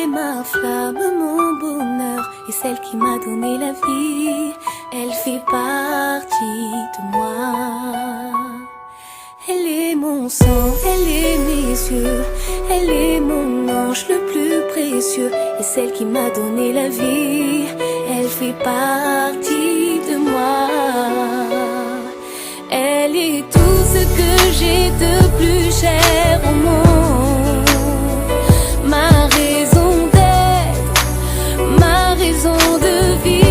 est ma flamme, mon bonheur, et celle qui m'a donné la vie. Elle fait partie de moi. Elle est mon sang, elle est mes yeux, elle est mon ange le plus précieux, et celle qui m'a donné la vie. Elle fait partie de moi. Elle est tout ce que j'ai de plus cher au monde. Ma raison d'être, ma raison de vivre.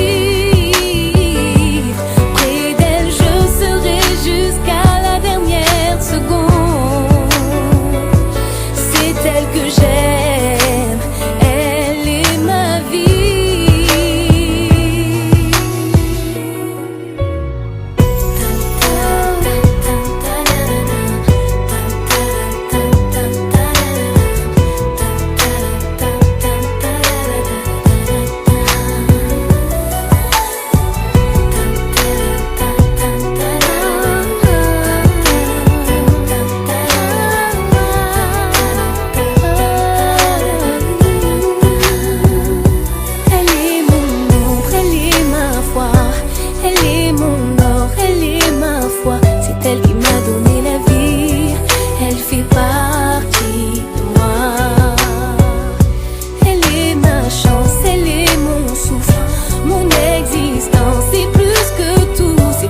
Près d'elle je serai jusqu'à la dernière seconde. C'est elle que j'aime, elle est ma vie.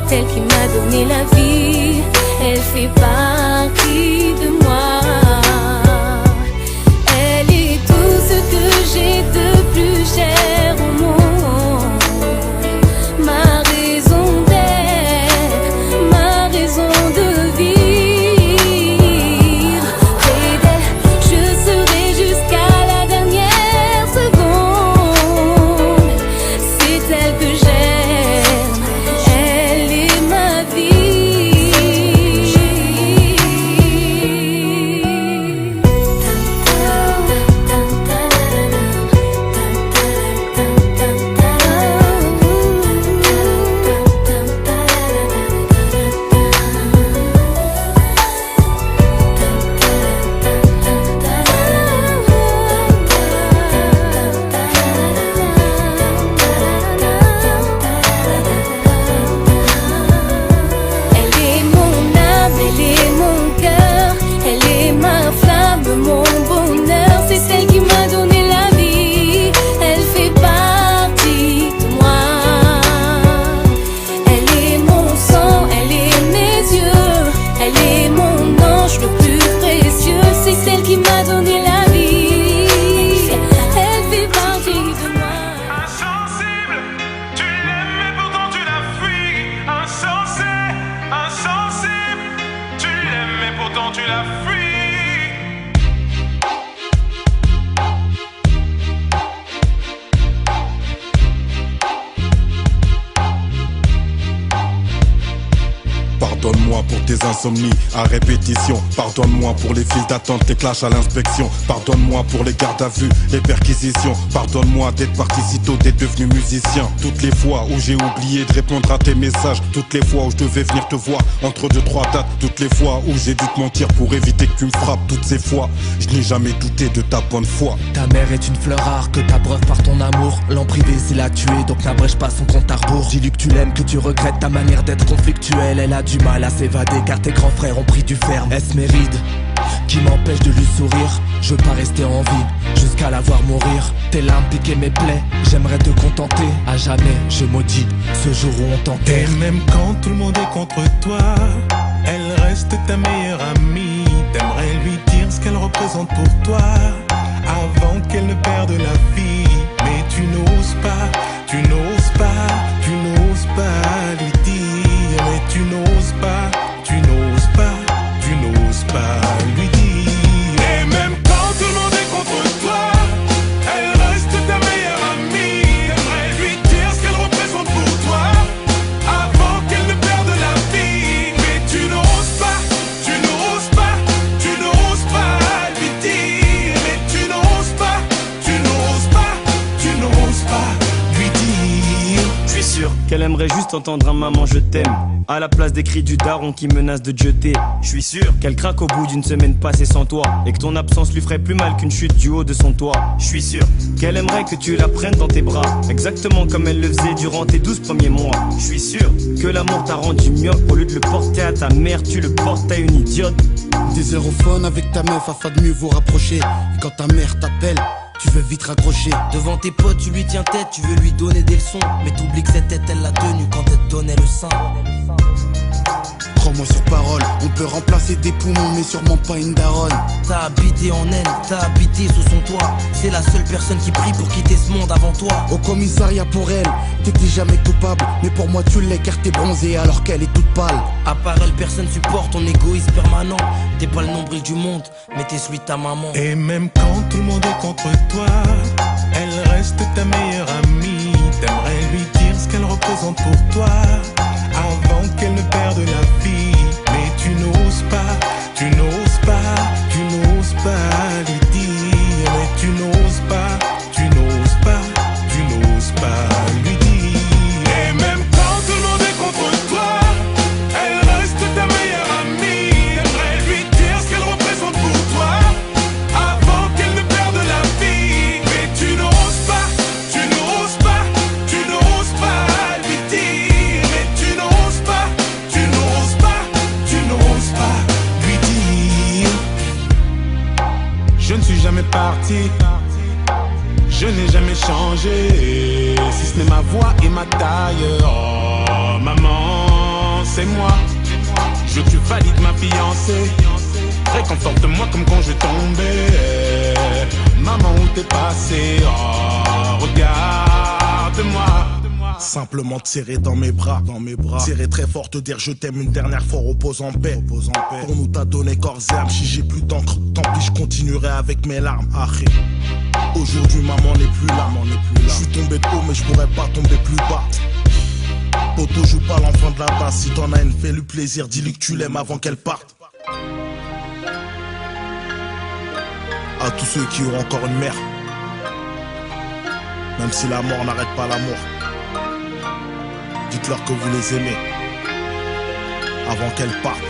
Celle qui m'a donné la vie, elle fait partie de moi. Elle est tout ce que j'ai de plus cher au monde. Ma raison d'être, ma raison de vivre. Près d'elle, je serai jusqu'à la dernière seconde. C'est elle que j'aime. Mon bonheur, c'est celle qui m'a donné la vie. Elle fait partie de moi. Elle est mon sang, elle est mes yeux, elle est mon ange le plus précieux. C'est celle qui m'a donné la vie. Elle fait partie de moi. Insensible, tu l'aimes mais pourtant tu la fuis. Insensé, insensible, tu l'aimes mais pourtant tu la fuis. Pardonne-moi pour tes insomnies à répétition. Pardonne-moi pour les files d'attente, les clashs à l'inspection. Pardonne-moi pour les gardes à vue, les perquisitions. Pardonne-moi d'être parti si tôt, d'être devenu musicien. Toutes les fois où j'ai oublié de répondre à tes messages. Toutes les fois où je devais venir te voir entre 2-3 dates. Toutes les fois où j'ai dû te mentir pour éviter que tu me frappes. Toutes ces fois, je n'ai jamais douté de ta bonne foi. Ta mère est une fleur rare que t'abreuves par ton amour. L'an privé c'est la tuer, donc n'abrège pas son compte à rebours. Dis-lui que tu l'aimes, que tu regrettes ta manière d'être conflictuelle. Elle a du mal à s'évader car tes grands frères ont pris du ferme. Est-ce mes rides qui m'empêchent de lui sourire? Je veux pas rester en vie jusqu'à la voir mourir. Tes larmes piquaient mes plaies, j'aimerais te contenter. À jamais je maudis ce jour où on t'enterre. Et même quand tout le monde est contre toi, elle reste ta meilleure amie. T'aimerais lui dire ce qu'elle représente pour toi avant qu'elle ne perde la vie. Mais tu n'oses pas, tu n'oses pas, tu n'oses pas lui dire. Mais tu n'oses pas, tu n'oses pas, tu n'oses pas lui dire. Et même quand tout le monde est contre toi, elle reste ta meilleure amie. T'aimerais lui dire ce qu'elle représente pour toi avant qu'elle ne perde la vie. Mais tu n'oses pas, tu n'oses pas, tu n'oses pas lui dire. Mais tu n'oses pas, tu qu'elle aimerait juste entendre un maman je t'aime à la place des cris du daron qui menace de te jeter. Je suis sûr qu'elle craque au bout d'une semaine passée sans toi et que ton absence lui ferait plus mal qu'une chute du haut de son toit. Je suis sûr qu'elle aimerait que tu la prennes dans tes bras, exactement comme elle le faisait durant tes 12 premiers mois. Je suis sûr que l'amour t'a rendu myope, au lieu de le porter à ta mère, tu le portes à une idiote. Des aérophones avec ta meuf afin de mieux vous rapprocher. Et quand ta mère t'appelle, tu veux vite raccrocher. Devant tes potes tu lui tiens tête, tu veux lui donner des leçons, mais t'oublies que cette tête elle l'a tenue quand elle te donnait le sein. Crois-moi sur parole, on peut remplacer des poumons mais sûrement pas une daronne. T'as habité en elle, t'as habité sous son toit. C'est la seule personne qui prie pour quitter ce monde avant toi. Au commissariat pour elle, t'étais jamais coupable, mais pour moi tu l'es car t'es bronzée alors qu'elle est toute pâle. À part elle, personne supporte ton égoïsme permanent. T'es pas le nombril du monde, mais t'es celui de ta maman. Et même quand tout le monde est contre toi, elle reste ta meilleure amie. T'aimerais lui dire ce qu'elle représente pour toi avant qu'elle ne perde la vie. Mais tu n'oses pas, tu n'oses pas, tu n'oses pas lui dire. Mais tu n'oses pas, tu n'oses pas, tu n'oses pas lui dire. Et même quand tout le monde est contre toi, elle reste ta meilleure amie. T'aimerais lui dire ce qu'elle représente pour toi avant qu'elle ne perde la vie. Mais tu n'oses pas, tu n'oses pas, tu n'oses pas lui dire. Mais tu n'oses pas, tu n'oses pas, tu n'oses pas lui dire. Je ne suis jamais parti, je n'ai jamais changé, si ce n'est ma voix et ma taille. Oh maman, c'est moi, je te valide ma fiancée. Réconforte-moi comme quand je tombais. Maman, où t'es passé? Oh, regarde-moi. Simplement te serrer dans mes bras, serrer très fort, te dire je t'aime une dernière fois, repose en paix. Pour nous t'as donné corps et âme, si j'ai plus d'encre, tant pis je continuerai avec mes larmes. Arrête. Aujourd'hui maman n'est plus là, je suis tombé de haut mais je pourrais pas tomber plus bas. Poto joue pas l'enfant de la base, si t'en as une fais-lui plaisir, dis-lui que tu l'aimes avant qu'elle parte. À tous ceux qui ont encore une mère, même si la mort n'arrête pas l'amour, dites-leur que vous les aimez avant qu'elle parte.